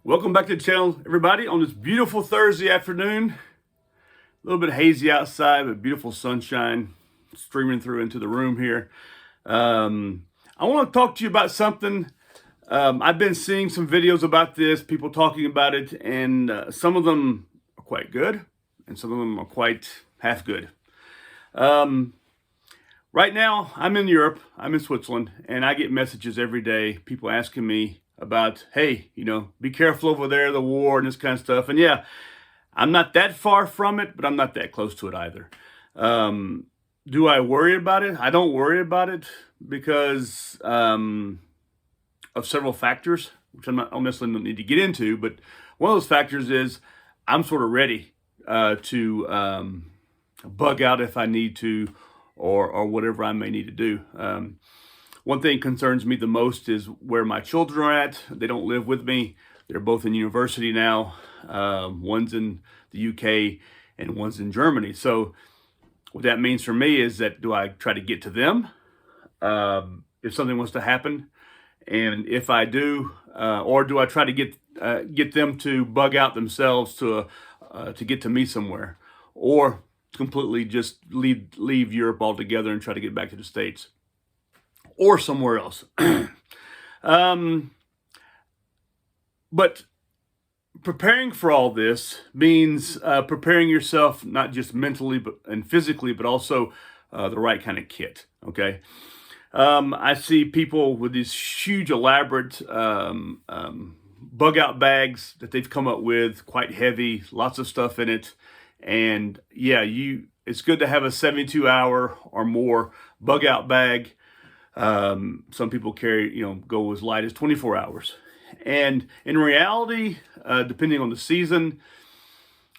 Welcome back to the channel, everybody, on this beautiful Thursday afternoon. A little bit hazy outside, but beautiful sunshine streaming through into the room here. I want to talk to you about something. I've been seeing some videos about this, people talking about it, and some of them are quite good, and some of them are quite half good. Right now, I'm in Europe, I'm in Switzerland, and I get messages every day, people asking me about, hey, be careful over there, the war and this kind of stuff. And yeah, I'm not that far from it, but I'm not that close to it either. Do I worry about it? I don't worry about it because of several factors, which I don't necessarily need to get into, but one of those factors is I'm sort of ready to bug out if I need to, or whatever I may need to do. One thing concerns me the most is where my children are at. They don't live with me. They're both in university now. One's in the UK and one's in Germany. So what that means for me is that do I try to get to them if something was to happen? And if I do, or do I try to get them to bug out themselves to get to me somewhere, or completely just leave Europe altogether and try to get back to the States or somewhere else. But preparing for all this means preparing yourself not just mentally and physically, but also the right kind of kit. Okay. I see people with these huge, elaborate bug out bags that they've come up with, quite heavy, lots of stuff in it. And yeah, it's good to have a 72-hour or more bug out bag. Some people go as light as 24 hours. And in reality, depending on the season,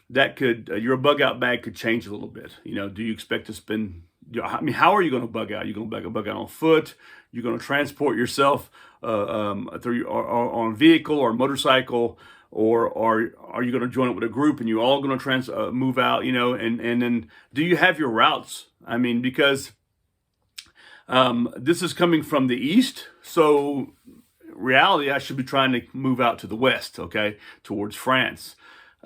that your bug out bag could change a little bit. Do you expect to spend, how are you going to bug out? You're going to bug out on foot? You're going to transport yourself through or on a vehicle or a motorcycle? Or are you going to join it with a group and you're all going to move out, and then do you have your routes? I mean, because this is coming from the east, so reality, I should be trying to move out to the west, okay, towards France.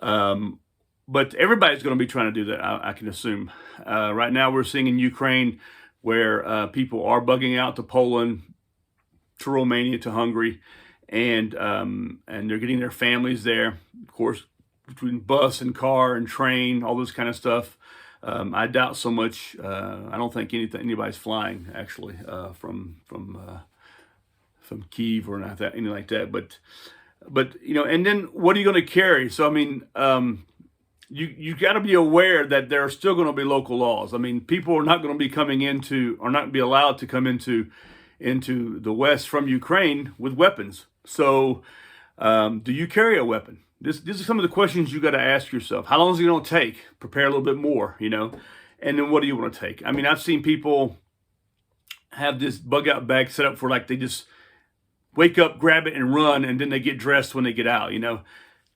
But everybody's going to be trying to do that, I can assume. Right now we're seeing in Ukraine where people are bugging out to Poland, to Romania, to Hungary. And they're getting their families there, of course, between bus and car and train, all this kind of stuff. I doubt so much. I don't think anybody's flying actually from Kyiv or anything like that. But and then what are you going to carry? So I mean, you got to be aware that there are still going to be local laws. I mean, people are not going to be coming into, or not be allowed to come into the West from Ukraine with weapons. So do you carry a weapon? This is some of the questions you got to ask yourself. How long is it going to take? Prepare a little bit more, and then what do you want to take? I mean, I've seen people have this bug out bag set up for like they just wake up, grab it and run, and then they get dressed when they get out,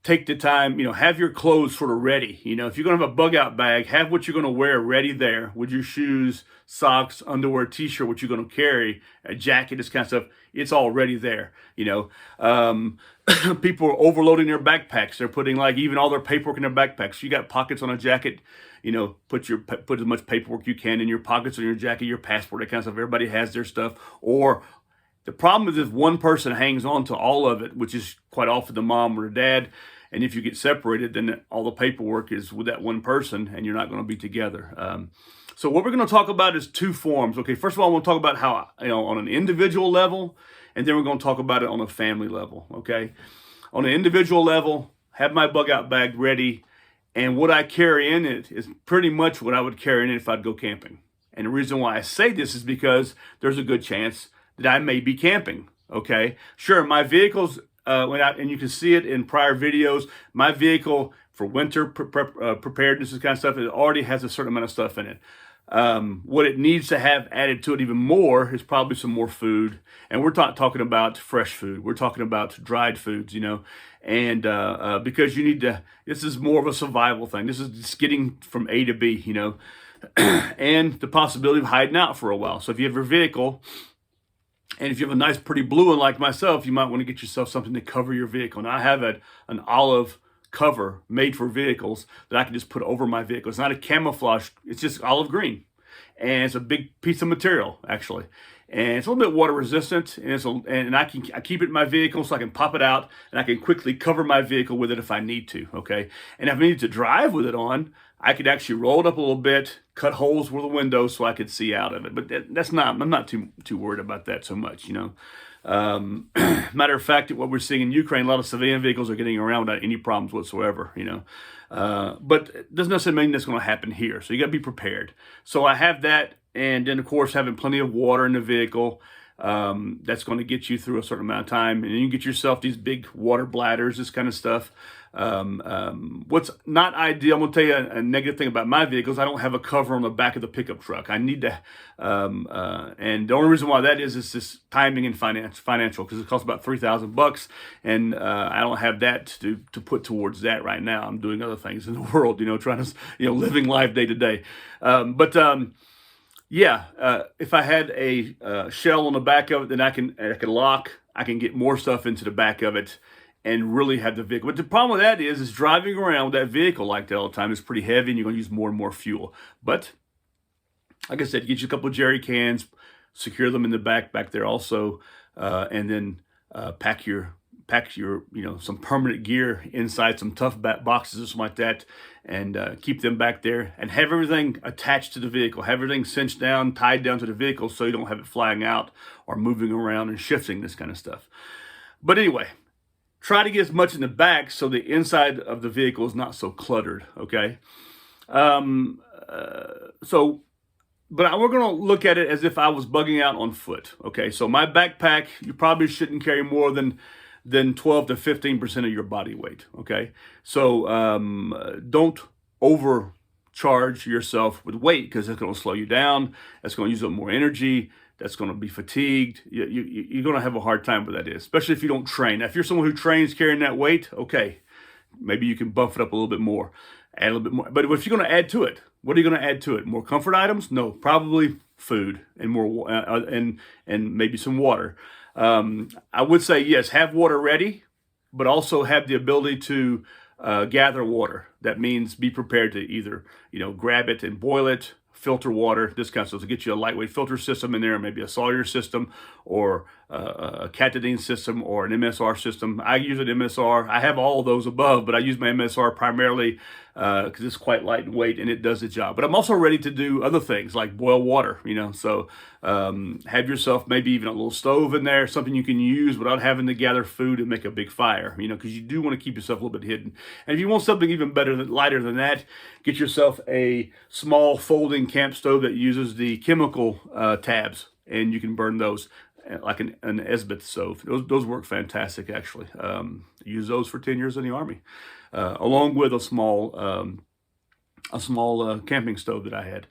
Take the time, have your clothes sort of ready. If you're going to have a bug out bag, have what you're going to wear ready there with your shoes, socks, underwear, t-shirt, what you're going to carry, a jacket, this kind of stuff. It's all ready there. People are overloading their backpacks. They're putting even all their paperwork in their backpacks. You got pockets on a jacket, put as much paperwork you can in your pockets on your jacket, your passport, that kind of stuff. Everybody has their stuff. Or the problem is if one person hangs on to all of it, which is quite often the mom or the dad, and if you get separated, then all the paperwork is with that one person, and you're not going to be together. So what we're going to talk about is two forms. Okay, first of all, I want to talk about how, on an individual level, and then we're going to talk about it on a family level, okay? On an individual level, have my bug out bag ready, and what I carry in it is pretty much what I would carry in it if I'd go camping. And the reason why I say this is because there's a good chance that I may be camping, okay? Sure, my vehicle's went out, and you can see it in prior videos. My vehicle for winter preparedness, this kind of stuff, it already has a certain amount of stuff in it. What it needs to have added to it even more is probably some more food. And we're talking about fresh food. We're talking about dried foods, and because you need to, this is more of a survival thing. This is just getting from A to B, and the possibility of hiding out for a while. So if you have your vehicle And if you have a nice, pretty blue one like myself, you might want to get yourself something to cover your vehicle. Now, I have an olive cover made for vehicles that I can just put over my vehicle. It's not a camouflage, it's just olive green. And it's a big piece of material, actually. And it's a little bit water resistant, and I keep it in my vehicle so I can pop it out, and I can quickly cover my vehicle with it if I need to, okay? And if I need to drive with it on, I could actually roll it up a little bit, cut holes where the windows so I could see out of it. But I'm not too worried about that so much, you know. Matter of fact, what we're seeing in Ukraine, a lot of civilian vehicles are getting around without any problems whatsoever, you know. But it doesn't necessarily mean that's going to happen here. So you got to be prepared. So I have that, and then of course having plenty of water in the vehicle. That's going to get you through a certain amount of time, and then you get yourself these big water bladders, this kind of stuff. What's not ideal, I'm going to tell you a negative thing about my vehicle is I don't have a cover on the back of the pickup truck. I need to, and the only reason why that is this timing and financial, because it costs about $3,000, and I don't have that to put towards that right now. I'm doing other things in the world, you know, trying to, you know, living life day to day. Yeah, if I had a shell on the back of it, then I can lock. I can get more stuff into the back of it and really have the vehicle. But the problem with that is driving around with that vehicle like that all the time is pretty heavy, and you're going to use more and more fuel. But like I said, get you a couple of jerry cans, secure them in the back there also, and then pack your you know, some permanent gear inside some tough boxes or something like that, and keep them back there, and have everything attached to the vehicle, have everything cinched down, tied down to the vehicle, so you don't have it flying out or moving around and shifting, this kind of stuff. But anyway, try to get as much in the back so the inside of the vehicle is not so cluttered, okay? But we're going to look at it as if I was bugging out on foot, okay? So my backpack, you probably shouldn't carry more than 12 to 15% of your body weight, okay? So don't overcharge yourself with weight, because it's going to slow you down. That's going to use up more energy. That's going to be fatigued. You're going to have a hard time with that, especially if you don't train. Now, if you're someone who trains carrying that weight, okay, maybe you can buff it up a little bit more, add a little bit more. But if you're going to add to it, what are you going to add to it? More comfort items? No, probably food and more and maybe some water. I would say, yes, have water ready, but also have the ability to gather water. That means be prepared to either, you know, grab it and boil it, filter water, this kind of stuff, to get you a lightweight filter system in there, maybe a Sawyer system, or a Catadine system, or an MSR system. I use an MSR. I have all of those above, but I use my MSR primarily because it's quite lightweight and it does the job. But I'm also ready to do other things like boil water, you know. So have yourself maybe even a little stove in there, something you can use without having to gather food and make a big fire, you know, because you do want to keep yourself a little bit hidden. And if you want something even better, lighter than that, get yourself a small folding camp stove that uses the chemical tabs, and you can burn those like an Esbeth stove. Those work fantastic, actually. Use those for 10 years in the Army, along with a small camping stove that I had.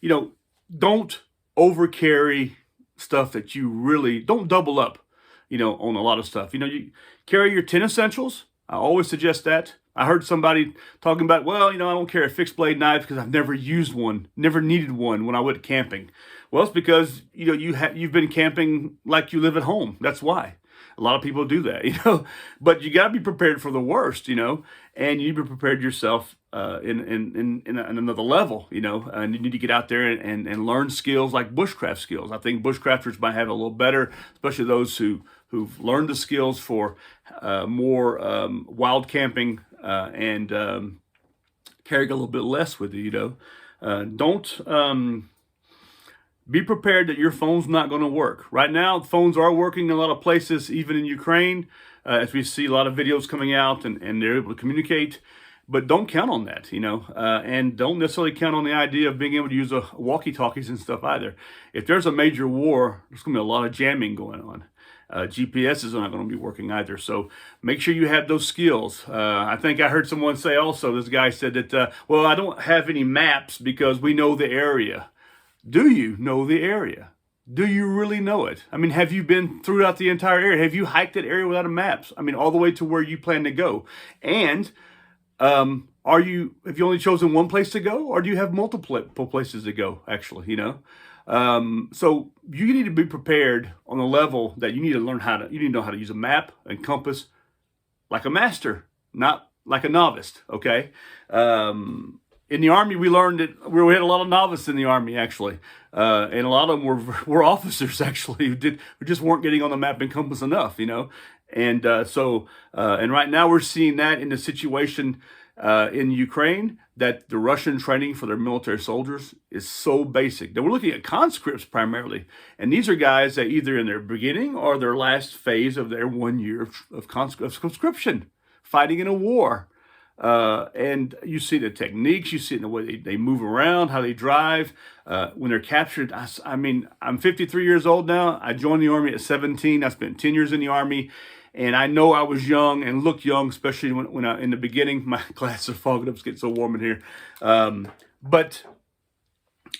You know, don't overcarry stuff that you really don't double up, you know, on a lot of stuff. You know, you carry your 10 essentials. I always suggest that. I heard somebody talking about, well, you know, I don't carry a fixed blade knife because I've never used one, never needed one when I went camping. Well, it's because, you know, you've been camping like you live at home. That's why. A lot of people do that, you know, but you got to be prepared for the worst, you know, and you need to be prepared yourself in another level, you know, and you need to get out there and learn skills like bushcraft skills. I think bushcrafters might have it a little better, especially those who've learned the skills for more wild camping and carrying a little bit less with you, you know. Don't be prepared that your phone's not going to work. Right now, phones are working in a lot of places, even in Ukraine, as we see a lot of videos coming out and they're able to communicate. But don't count on that, you know, and don't necessarily count on the idea of being able to use walkie-talkies and stuff either. If there's a major war, there's going to be a lot of jamming going on. GPS is not going to be working either. So make sure you have those skills. I think I heard someone say also, this guy said that, well, I don't have any maps because we know the area. Do you know the area? Do you really know it? I mean, have you been throughout the entire area? Have you hiked that area without a map? I mean, all the way to where you plan to go. And have you only chosen one place to go, or do you have multiple places to go, actually, you know? So you need to be prepared on a level that you need to you need to know how to use a map and compass like a master, not like a novice. Okay. In the Army, we learned that we had a lot of novices in the Army, actually, and a lot of them were officers actually who just weren't getting on the map and compass enough, and and right now we're seeing that in the situation in Ukraine, that the Russian training for their military soldiers is so basic. Now we're looking at conscripts primarily, and these are guys that either in their beginning or their last phase of their 1 year of conscription, fighting in a war. And you see the techniques, you see it in the way they move around, how they drive, when they're captured. I mean, I'm 53 years old now. I joined the Army at 17. I spent 10 years in the Army. And I know I was young and looked young, especially when in the beginning. My glasses are fogging up. It's getting so warm in here. But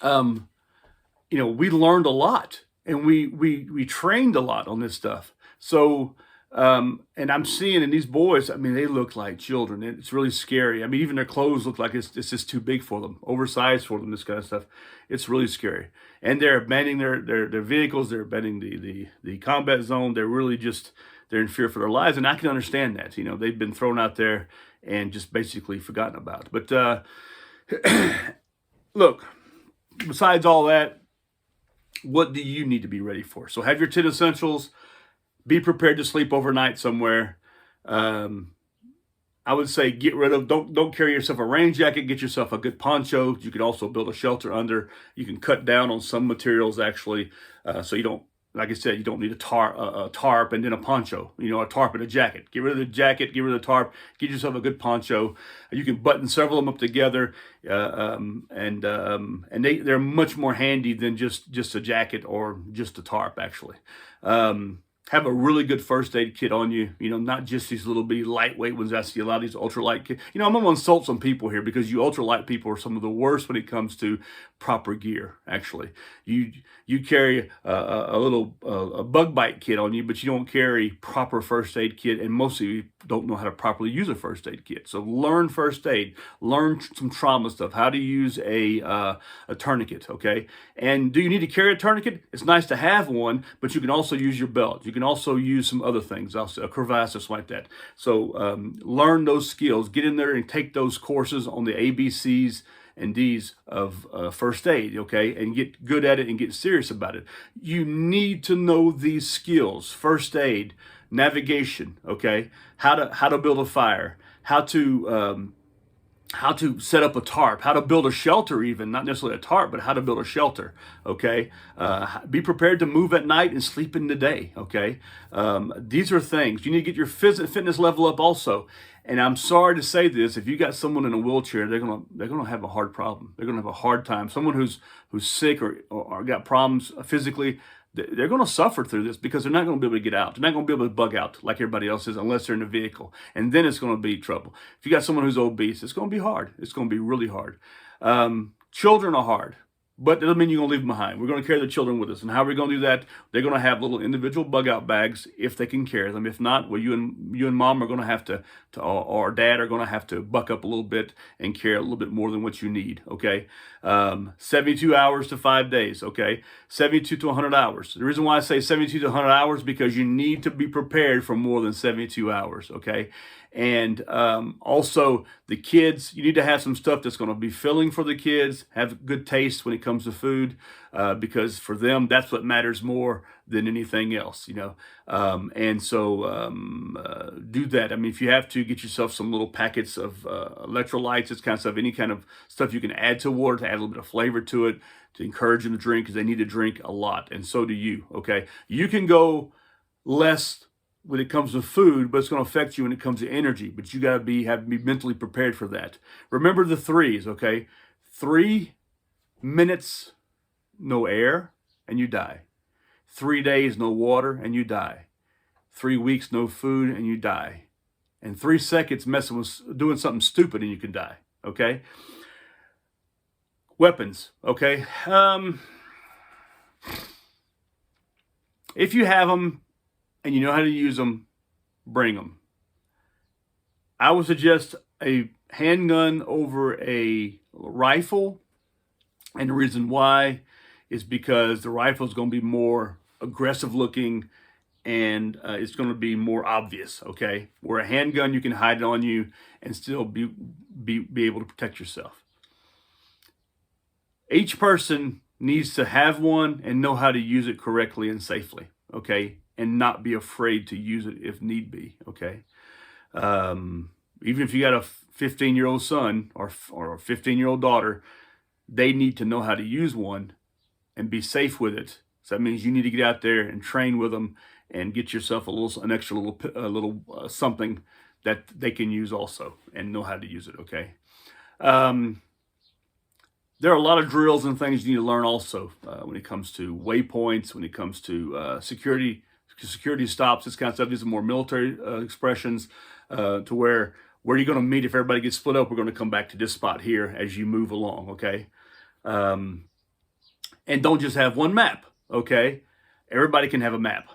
we learned a lot, and we trained a lot on this stuff. So, and I'm seeing in these boys, I mean, they look like children. It's really scary. I mean, even their clothes look like it's just too big for them, oversized for them, this kind of stuff. It's really scary. And they're abandoning their vehicles. They're abandoning the combat zone. They're really they're in fear for their lives. And I can understand that. They've been thrown out there and just basically forgotten about. But look, besides all that, what do you need to be ready for? So have your 10 essentials. Be prepared to sleep overnight somewhere. I would say get rid of, don't carry yourself a rain jacket. Get yourself a good poncho. You can also build a shelter under. You can cut down on some materials actually, so you don't, like I said, you don't need a tarp and then a poncho. A tarp and a jacket. Get rid of the jacket. Get rid of the tarp. Get yourself a good poncho. You can button several of them up together, and they're much more handy than just a jacket or just a tarp actually. Have a really good first aid kit on you, not just these little bitty lightweight ones. I see a lot of these ultralight kits. I'm going to insult some people here because you ultralight people are some of the worst when it comes to proper gear, actually. You carry a little bug bite kit on you, but you don't carry proper first aid kit, and most of you don't know how to properly use a first aid kit. So learn first aid, learn some trauma stuff, how to use a tourniquet, okay? And do you need to carry a tourniquet? It's nice to have one, but you can also use your belt. You can also use some other things, also a crevasse or something like that. So learn those skills, get in there and take those courses on the ABCs and D's of first aid, okay, and get good at it and get serious about it. You need to know these skills: first aid, navigation, okay, how to build a fire, how to set up a tarp, how to build a shelter, even not necessarily a tarp, but how to build a shelter. Okay, be prepared to move at night and sleep in the day. Okay, these are things you need to get your fitness level up also. And I'm sorry to say this: if you got someone in a wheelchair, they're gonna have a hard problem. They're gonna have a hard time. Someone who's sick or got problems physically, they're going to suffer through this because they're not going to be able to get out. They're not going to be able to bug out like everybody else is unless they're in a vehicle. And then it's going to be trouble. If you got someone who's obese, it's going to be hard. It's going to be really hard. Children are hard. But that doesn't mean you're going to leave them behind. We're going to carry the children with us. And how are we going to do that? They're going to have little individual bug out bags if they can carry them. If not, well, you and mom are going to have to or dad are going to have to buck up a little bit and carry a little bit more than what you need, okay? 72 hours to 5 days, okay? 72 to 100 hours. The reason why I say 72 to 100 hours because you need to be prepared for more than 72 hours, okay? And also the kids, you need to have some stuff that's going to be filling for the kids, have good taste when it comes to food, because for them, that's what matters more than anything else, and so do that. I mean, if you have to, get yourself some little packets of electrolytes, this kind of stuff, any kind of stuff you can add to water to add a little bit of flavor to it, to encourage them to drink, because they need to drink a lot, and so do you, okay? You can go less when it comes to food, but it's going to affect you when it comes to energy. But you got to be mentally prepared for that. Remember the threes, okay? 3 minutes, no air, and you die. 3 days, no water, and you die. 3 weeks, no food, and you die. And 3 seconds doing something stupid, and you can die, okay? Weapons, okay? If you have them, and you know how to use them, bring them. I would suggest a handgun over a rifle. And the reason why is because the rifle is going to be more aggressive looking, and it's going to be more obvious. Okay, where a handgun, you can hide it on you and still be able to protect yourself. Each person needs to have one and know how to use it correctly and safely. Okay, and not be afraid to use it if need be. Okay, even if you got a 15-year-old son or a 15-year-old daughter, they need to know how to use one and be safe with it. So that means you need to get out there and train with them and get yourself an extra little something that they can use also and know how to use it. Okay. There are a lot of drills and things you need to learn also when it comes to waypoints, when it comes to security stops, this kind of stuff. These are more military expressions to where you're going to meet. If everybody gets split up, we're going to come back to this spot here as you move along. Okay. And don't just have one map. Okay. Everybody can have a map.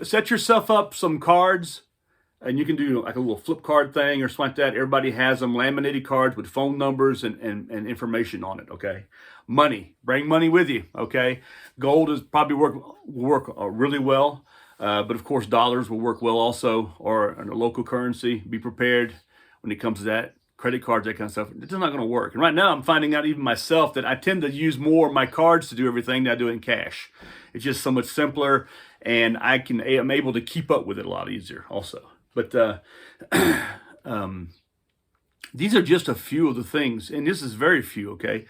Set yourself up some cards, and you can do like a little flip card thing or something like that. Everybody has them, laminated cards with phone numbers and information on it. Okay. Money, bring money with you. Okay. Gold is probably work really well. But of course, dollars will work well also, or in a local currency. Be prepared when it comes to that. Credit cards, that kind of stuff. It's not going to work. And right now, I'm finding out even myself that I tend to use more of my cards to do everything than I do in cash. It's just so much simpler, and I'm able to keep up with it a lot easier also. But these are just a few of the things, and this is very few, okay?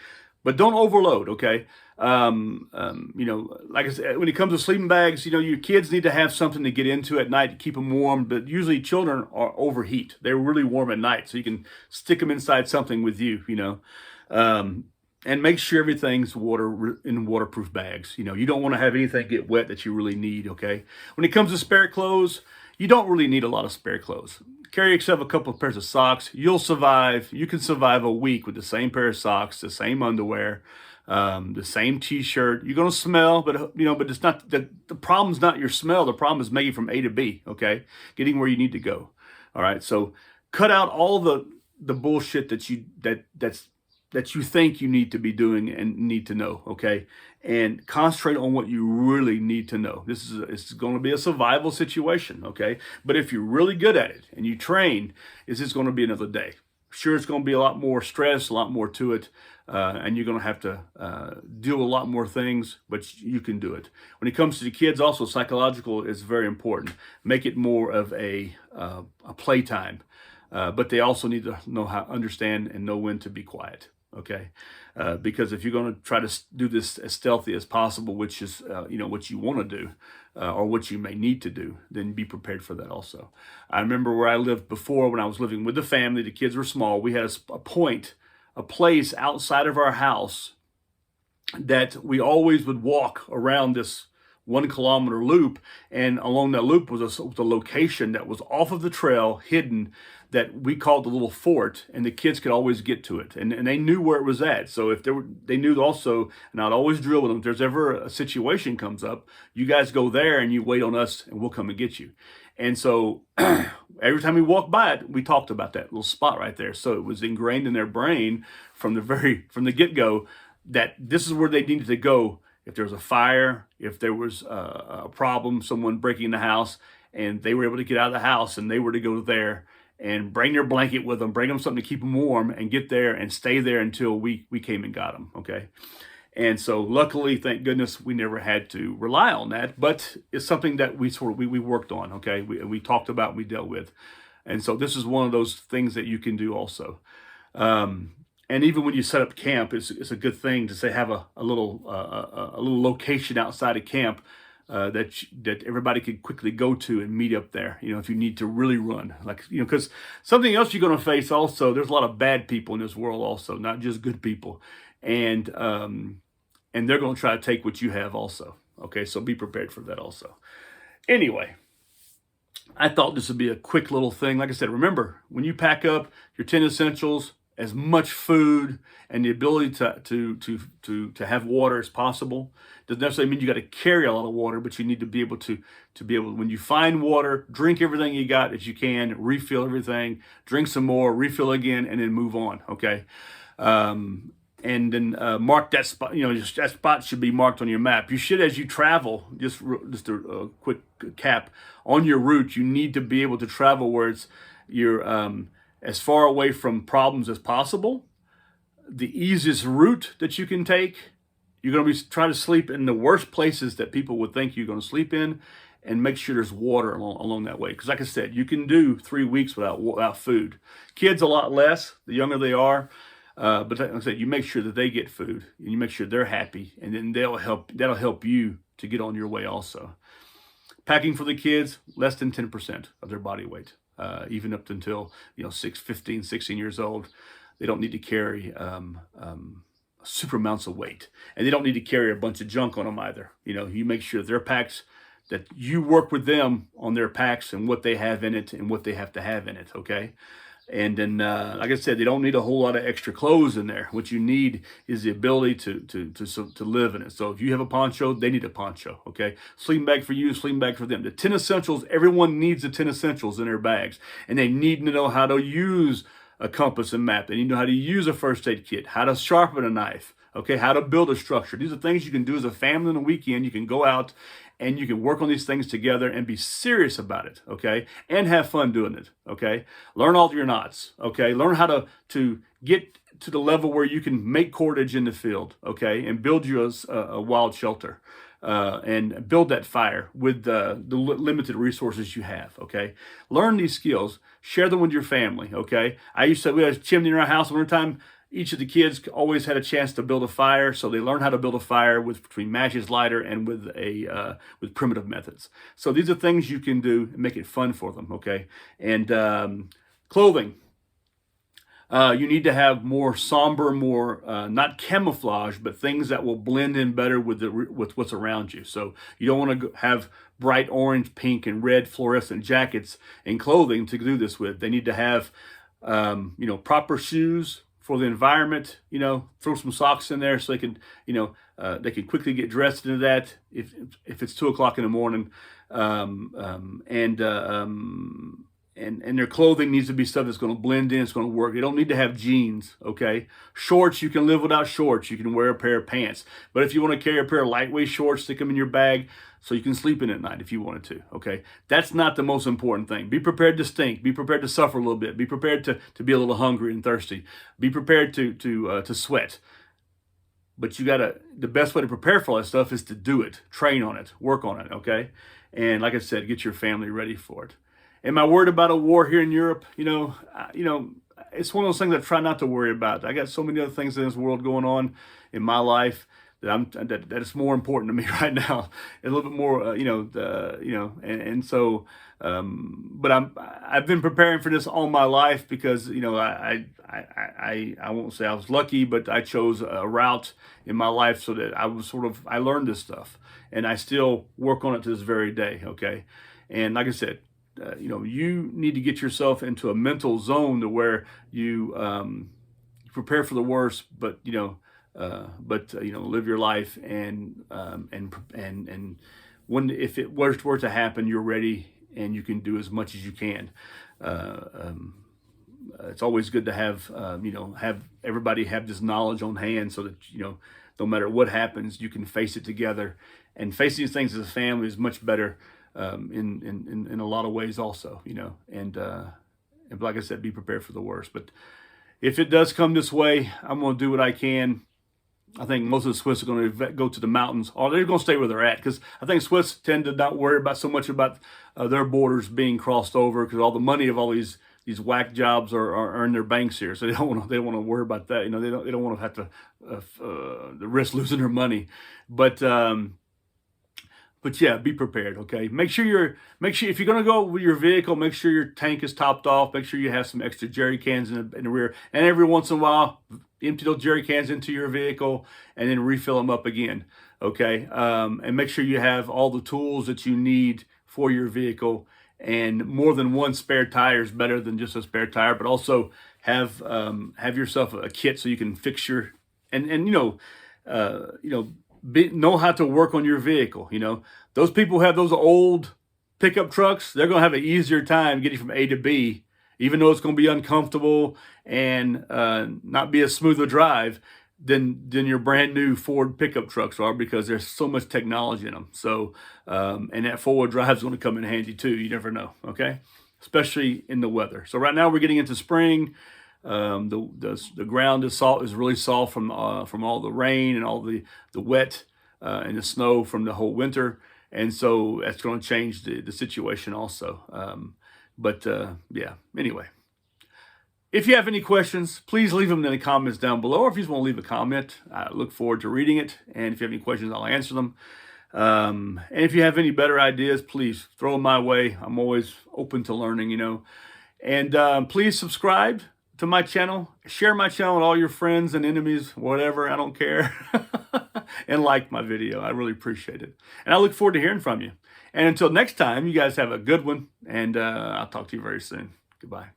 But don't overload, okay? Like I said, when it comes to sleeping bags, your kids need to have something to get into at night to keep them warm. But usually children are overheat. They're really warm at night. So you can stick them inside something with you, and make sure everything's in waterproof bags. You don't want to have anything get wet that you really need, okay? When it comes to spare clothes, you don't really need a lot of spare clothes. Carry yourself a couple of pairs of socks. You'll survive. You can survive a week with the same pair of socks, the same underwear, the same T-shirt. You're going to smell, but it's not the problem's not your smell. The problem is making from A to B. Okay, getting where you need to go. All right. So cut out all the bullshit that you think you need to be doing and need to know. Okay, and concentrate on what you really need to know. It's going to be a survival situation. Okay, but if you're really good at it and you train, it's just going to be another day. Sure, it's going to be a lot more stress, a lot more to it. And you're going to have to do a lot more things, but you can do it. When it comes to the kids, also psychological is very important. Make it more of a playtime, but they also need to understand and know when to be quiet. Okay, because if you're going to try to do this as stealthy as possible, which is what you want to do, or what you may need to do, then be prepared for that also. I remember where I lived before when I was living with the family. The kids were small. We had a place outside of our house that we always would walk around this 1 kilometer loop, and along that loop was a location that was off of the trail, hidden, that we called the little fort, and the kids could always get to it, and they knew where it was at. So if they knew also, and I'd always drill with them, if there's ever a situation comes up, you guys go there and you wait on us and we'll come and get you. And so every time we walked by it, we talked about that little spot right there. So it was ingrained in their brain from the get-go that this is where they needed to go if there was a fire, if there was a problem, someone breaking in the house, and they were able to get out of the house and they were to go there and bring their blanket with them, bring them something to keep them warm, and get there and stay there until we came and got them, okay? And so luckily, thank goodness, we never had to rely on that, but it's something that we worked on, okay? We talked about, we dealt with. And so this is one of those things that you can do also. And even when you set up camp, it's a good thing to say have a little location outside of camp that everybody could quickly go to and meet up there. If you need to really run, because something else you're going to face also. There's a lot of bad people in this world also, not just good people, and they're going to try to take what you have also. Okay, so be prepared for that also. Anyway, I thought this would be a quick little thing. Like I said, remember when you pack up your 10 essentials, as much food and the ability to have water as possible. Doesn't necessarily mean you got to carry a lot of water, but you need to be able to when you find water, drink everything you got as you can, refill everything, drink some more, refill again, and then move on. Okay. and then mark that spot. Just that spot should be marked on your map. You should, as you travel, just a quick cap on your route. You need to be able to travel where you're as far away from problems as possible. The easiest route that you can take. You're going to be trying to sleep in the worst places that people would think you're going to sleep in, and make sure there's water along that way. Because like I said, you can do 3 weeks without food. Kids a lot less, the younger they are. But like I said, you make sure that they get food, and you make sure they're happy, and then that'll help you to get on your way also. Packing for the kids, less than 10% of their body weight, even up until 15, 16 years old. They don't need to carry super amounts of weight, and they don't need to carry a bunch of junk on them either. You make sure their packs, that you work with them on their packs and what they have in it and what they have to have in it. Okay. And then, like I said, they don't need a whole lot of extra clothes in there. What you need is the ability to live in it. So if you have a poncho, they need a poncho. Okay. Sleeping bag for you, sleeping bag for them. The 10 essentials, everyone needs the 10 essentials in their bags, and they need to know how to use a compass and map. They need to know how to use a first aid kit, how to sharpen a knife, okay, how to build a structure. These are things you can do as a family on the weekend. You can go out and you can work on these things together and be serious about it, okay, and have fun doing it, okay. Learn all your knots, okay. Learn how to get to the level where you can make cordage in the field, okay, and build you a wild shelter. And build that fire with the limited resources you have, okay? Learn these skills. Share them with your family, okay? We had a chimney in our house. One time, each of the kids always had a chance to build a fire, so they learned how to build a fire between matches, lighter, and with primitive methods. So these are things you can do and make it fun for them, okay? And clothing. You need to have more somber, more not camouflage, but things that will blend in better with what's around you. So you don't want to have bright orange, pink, and red fluorescent jackets and clothing to do this with. They need to have proper shoes for the environment. Throw some socks in there so they can they can quickly get dressed into that if it's 2:00 in the morning. And their clothing needs to be stuff that's going to blend in, it's going to work. They don't need to have jeans, okay? Shorts, you can live without shorts. You can wear a pair of pants. But if you want to carry a pair of lightweight shorts, stick them in your bag so you can sleep in at night if you wanted to, okay? That's not the most important thing. Be prepared to stink. Be prepared to suffer a little bit. Be prepared to be a little hungry and thirsty. Be prepared to sweat. But the best way to prepare for all that stuff is to do it. Train on it. Work on it, okay? And like I said, get your family ready for it. Am I worried about a war here in Europe? It's one of those things I try not to worry about. I got so many other things in this world going on in my life that it's more important to me right now. A little bit more, but I've been preparing for this all my life because I won't say I was lucky, but I chose a route in my life so that I learned this stuff, and I still work on it to this very day. Okay, and like I said. You need to get yourself into a mental zone to where you prepare for the worst, but live your life and when if it were to happen, you're ready and you can do as much as you can. It's always good to have everybody have this knowledge on hand so that no matter what happens, you can face it together. And facing these things as a family is much better. In a lot of ways also, and like I said, be prepared for the worst. But if it does come this way, I'm going to do what I can. I think most of the Swiss are going to go to the mountains, or they're going to stay where they're at, because I think Swiss tend to not worry about so much about their borders being crossed over, because all the money of all these whack jobs are in their banks here, so they don't want to worry about that. They don't want to have to risk losing their money, but yeah, be prepared, okay? Make sure if you're going to go with your vehicle, make sure your tank is topped off. Make sure you have some extra jerry cans in the rear. And every once in a while, empty those jerry cans into your vehicle and then refill them up again, okay? And make sure you have all the tools that you need for your vehicle. And more than one spare tire is better than just a spare tire. But also have yourself a kit so you can fix your know how to work on your vehicle. Those people who have those old pickup trucks, they're going to have an easier time getting from A to B, even though it's going to be uncomfortable and not be a smooth a drive. than your brand new Ford pickup trucks are, because there's so much technology in them. So, and that four-wheel drive is going to come in handy too. You never know, okay? Especially in the weather. So right now we're getting into spring. The ground is really soft from all the rain and all the wet and the snow from the whole winter, and so that's going to change the situation also. Yeah. Anyway. If you have any questions, please leave them in the comments down below, or if you just want to leave a comment, I look forward to reading it. And if you have any questions, I'll answer them. And if you have any better ideas, please throw them my way. I'm always open to learning, And please subscribe to my channel. Share my channel with all your friends and enemies, whatever. I don't care. And like my video. I really appreciate it. And I look forward to hearing from you. And until next time, you guys have a good one. And I'll talk to you very soon. Goodbye.